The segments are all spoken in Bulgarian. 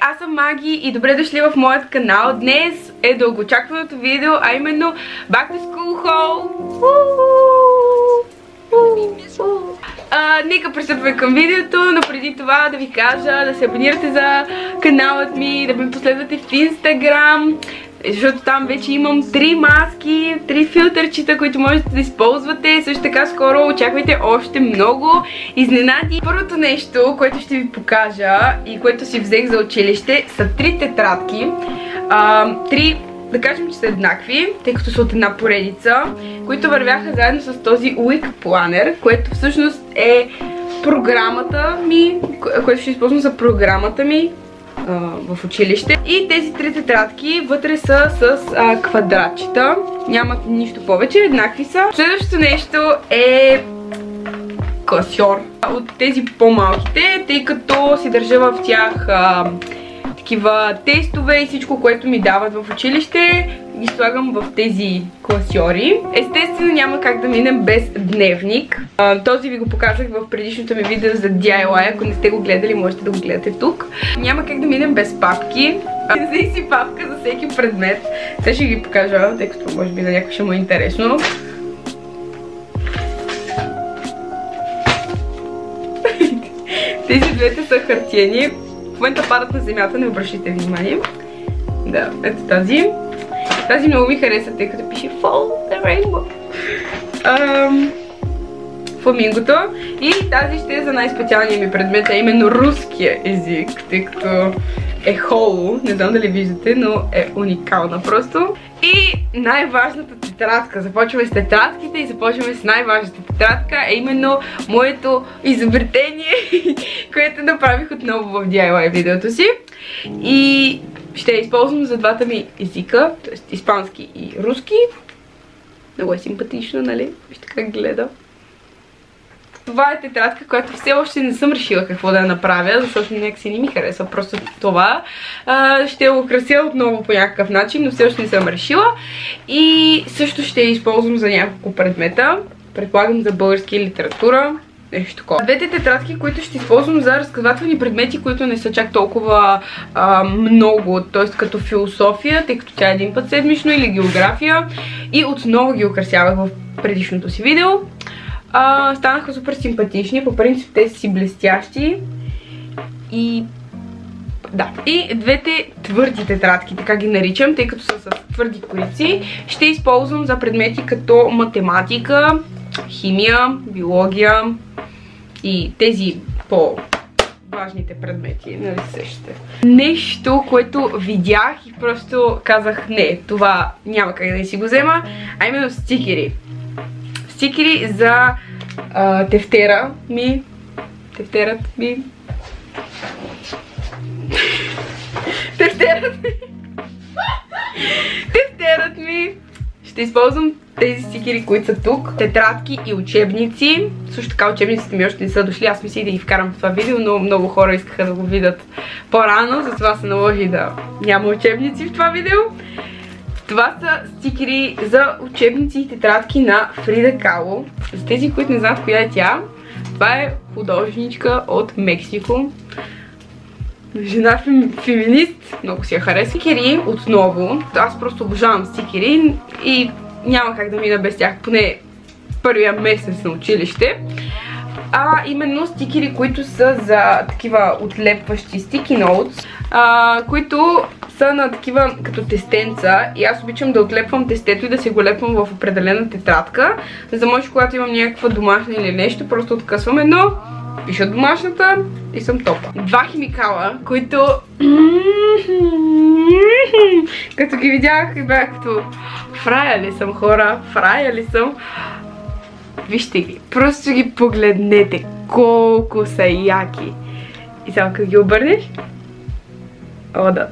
аз съм Маги и добре дошли в моят канал. Днес е дългоочакваното видео, а именно Back to School Haul. Нека пристъпваме към видеото, но преди това да ви кажа да се абонирате за каналът ми, да ме последвате в Instagram, защото там вече имам 3 маски, 3 филтърчета, които можете да използвате. Също така скоро очаквайте още много изненади. Първото нещо, което ще ви покажа и което си взех за училище, са 3 тетрадки. 3, да кажем, че са еднакви, тъй като са от една поредица, които вървяха заедно с този Week Planner, което всъщност е програмата ми, което ще използвам за програмата ми в училище. И тези 3 тетрадки вътре са с квадратчета. Нямат нищо повече, еднакви са. Следващото нещо е класьор от тези по-малките, тъй като си държа в тях такива тестове и всичко, което ми дават в училище, ги слагам в тези класьори. Естествено няма как да минем без дневник. Този ви го показах в предишното ми видео за DIY, ако не сте го гледали, можете да го гледате тук. Няма как да минем без папки. Взех си папка за всеки предмет. Сега ще ги покажа, тъй като може би на някой ще му е интересно. Тези двете са хартиени. В момента падат на земята, не обръщайте внимание. Да, ето тази. Тази много ми хареса, тъй като пише Follow the Rainbow. Фламингото. И тази ще е за най-специалния ми предмет, а именно руския език, тъй като е холо, не знам дали виждате, но е уникална просто. И най-важната тетрадка. Започваме с тетрадките и започваме с най-важната тетрадка, а именно моето изобретение, което направих отново в DIY видеото си. И ще я използвам за двата ми езика, т.е. испански и руски. Много е симпатично, нали? Вижте как гледа. Това е тетрадка, която все още не съм решила какво да я направя, защото някакси не ми харесва просто това. Ще я украся отново по някакъв начин, но все още не съм решила. И също ще я използвам за няколко предмета. Предполагам за български литература. Нещо такова. Двете тетрадки, които ще използвам за разказвателни предмети, които не са чак толкова много, т.е. като философия, тъй като тя е един път седмично, или география. И отново ги украсявах в предишното си видео. Станаха супер симпатични, по принцип те си блестящи. И да. И двете твърди тетрадки, така ги наричам, тъй като са с твърди корици, ще използвам за предмети като математика, химия, биология и тези по-важните предмети, нали се сещате. Нещо, което видях и просто казах, не, това няма как да си го взема, а именно стикери. Стикери за тефтера ми. Тефтерът ми. Тефтерът ми. Тефтерът ми. Ще използвам тези стикери, които са тук. Тетрадки и учебници. Също така учебниците ми още не са дошли. Аз мислих да ги вкарам в това видео, но много хора искаха да го видят по-рано. Затова се наложи да няма учебници в това видео. Това са стикери за учебници и тетрадки на Фрида Кало. За тези, които не знаят коя е тя, това е художничка от Мексико. Жена феминист, много си я хареса. Стикери отново. Аз просто обожавам стикери и няма как да мина без тях, поне първия месец на училище. Именно стикери, които са за такива отлепващи sticky notes, които са на такива като тестенца, и аз обичам да отлепвам тестето и да се го лепвам в определена тетрадка, за да може, когато имам някаква домашна или нещо, просто откъсвам едно, пиша домашната и съм топ. Два химикала, които като ги видях и бях като фрая ли съм, хора, фрая ли съм. Вижте ги, просто ги погледнете колко са яки. И само като ги обърнеш. О, да.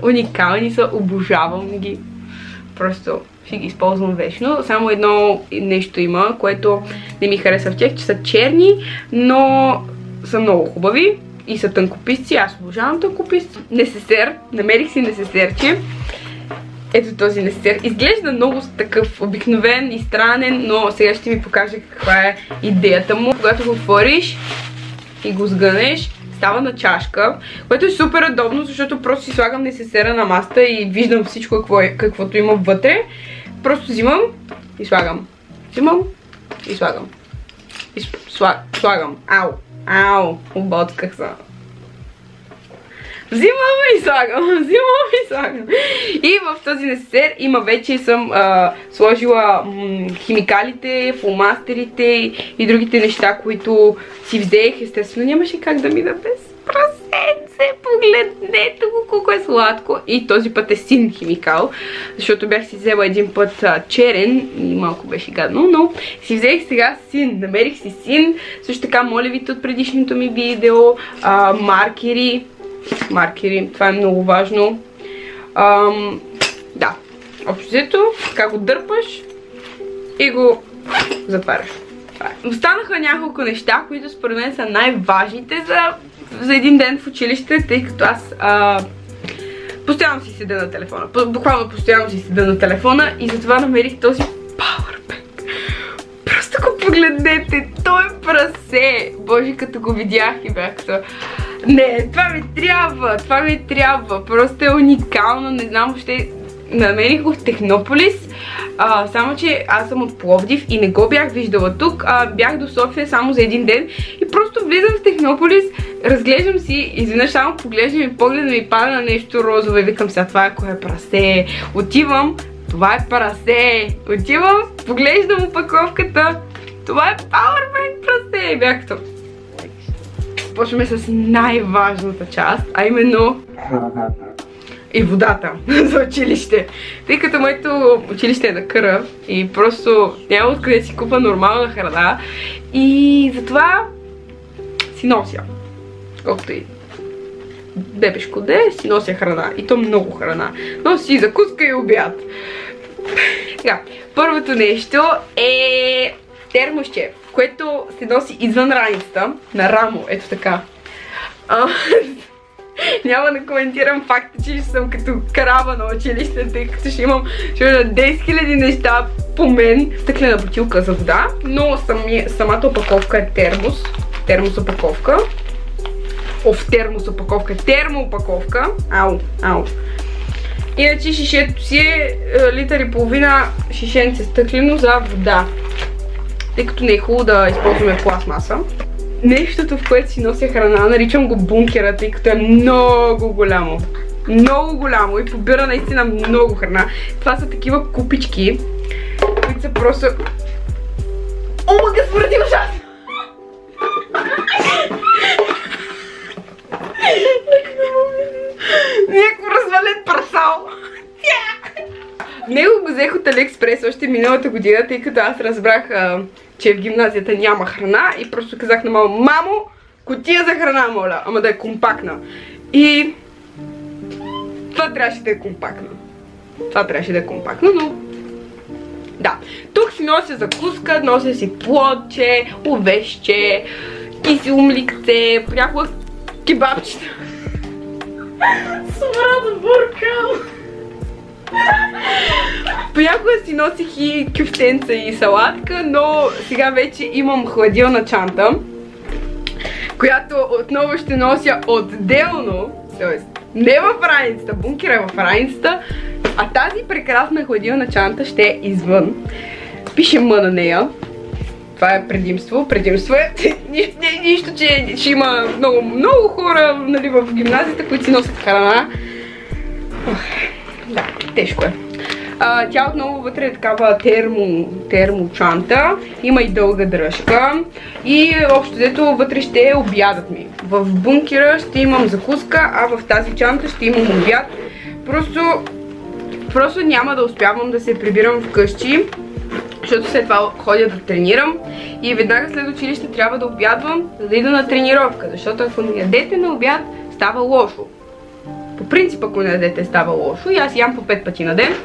Уникални са, обожавам ги. Просто ще ги използвам вечно. Само едно нещо има, което не ми харесва в тях, че са черни, но са много хубави и са тънкописци. Аз обожавам тънкописци. Несесер, намерих си несесерче. Ето този несесер. Изглежда много такъв обикновен и странен, но сега ще ви покажа каква е идеята му. Когато го отвориш, и го сгънеш, става на чашка, което е супер удобно, защото просто си слагам несесера на масата и виждам всичко каквото има вътре. Просто взимам и слагам. Взимам и слагам. И слагам. Ау, оботках се. Взимам и слагам. И в този несесер има вече съм сложила химикалите, фломастерите и другите неща, които си взех. Естествено нямаше как да мина без прасенце. Погледнете го колко е сладко. И този път е син химикал, защото бях си взела един път черен и малко беше гадно, но си взех сега син. Намерих си син. Също така молевите от предишното ми видео, маркери, това е много важно. Да, общо взето, така го дърпаш и го затваряш. Останаха няколко неща, които според мен са най-важните за един ден в училище, тъй като аз постоянно си седя на телефона. Буквално постоянно си седя на телефона и затова намерих този Powerbank. Просто го погледнете, той е прасе. Боже, като го видях и бях като... Не, това ми трябва, просто е уникално, не знам въобще, намерих го в Технополис, само че аз съм от Пловдив и не го бях виждала тук, бях до София само за един ден и просто влизам в Технополис, разглеждам си, изведнъж само поглеждам и погледам ми пада на нещо розово и викам сега това е кое прасе, отивам, това е прасе, отивам, поглеждам опаковката, това е Powerbank прасе и бях като... Почваме с най-важната част, а именно и водата за училище. Тъй като моето училище е на къра и просто няма откъде да си купа нормална храна и затова си нося. Колкото и бебешко де, си нося храна. И то много храна. Носи закуска и обяд. Сега, първото нещо е термосче, което се носи извън раницата, на рамо, ето така. Няма да коментирам факта, че ще съм като крава на училище, тъй като ще имам 10 000 неща по мен. Стъклена бутилка за вода, но самата опаковка е термос опаковка. Термос опаковка, термоопаковка. Ау. Иначе шишето си е литър и половина шишенце стъклено за вода. Тъй като не е хубаво да използваме пластмаса. Нещото, в което си нося храна, наричам го бункера, тъй като е много голямо. Много голямо и побира наистина много храна. Това са такива купички, които са просто... О, ма га смърти ужасно! Някакво развален прасал. Него го взех от Алиекспрес още миналата година, тъй като аз разбрах, че в гимназията няма храна и просто казах на мама: мамо, кутия за храна, моля, ама да е компактна. И това трябваше да е компактно. Но да, тук си нося закуска, нося си плодче, овещче, киселмликце, понякога кебабчета. Смрада буркал. Понякога си носих и кюфтенца и салатка, но сега вече имам хладилна чанта, която отново ще нося отделно, т.е. не в раницата, бункера е в раницата, а тази прекрасна хладилна чанта ще е извън. Пише М на нея. Това е предимство. Предимство е нищо, че ще има много хора, нали, в гимназията, които си носят храна. Да, тежко е. Тя отново вътре е такава термочанта. Има и дълга дръжка. И общо взето вътре ще е обядът ми. В бункера ще имам закуска, а в тази чанта ще имам обяд. Просто няма да успявам да се прибирам вкъщи, защото след това ходя да тренирам и веднага след училище трябва да обядвам, за да ида на тренировка, защото ако не ядете на обяд, става лошо. По принцип, ако не ядете, става лошо и аз ям по 5 пъти на ден.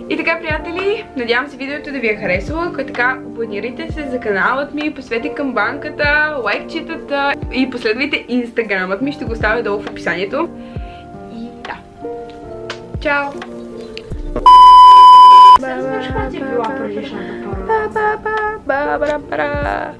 И така, приятели, надявам се видеото да ви е харесало. Ако е така, абонирайте се за каналът ми, посветете камбанката, лайкчетата и последвайте инстаграмът ми, ще го оставя долу в описанието. И да. Чао! Знаеш как ти е била предишната пара?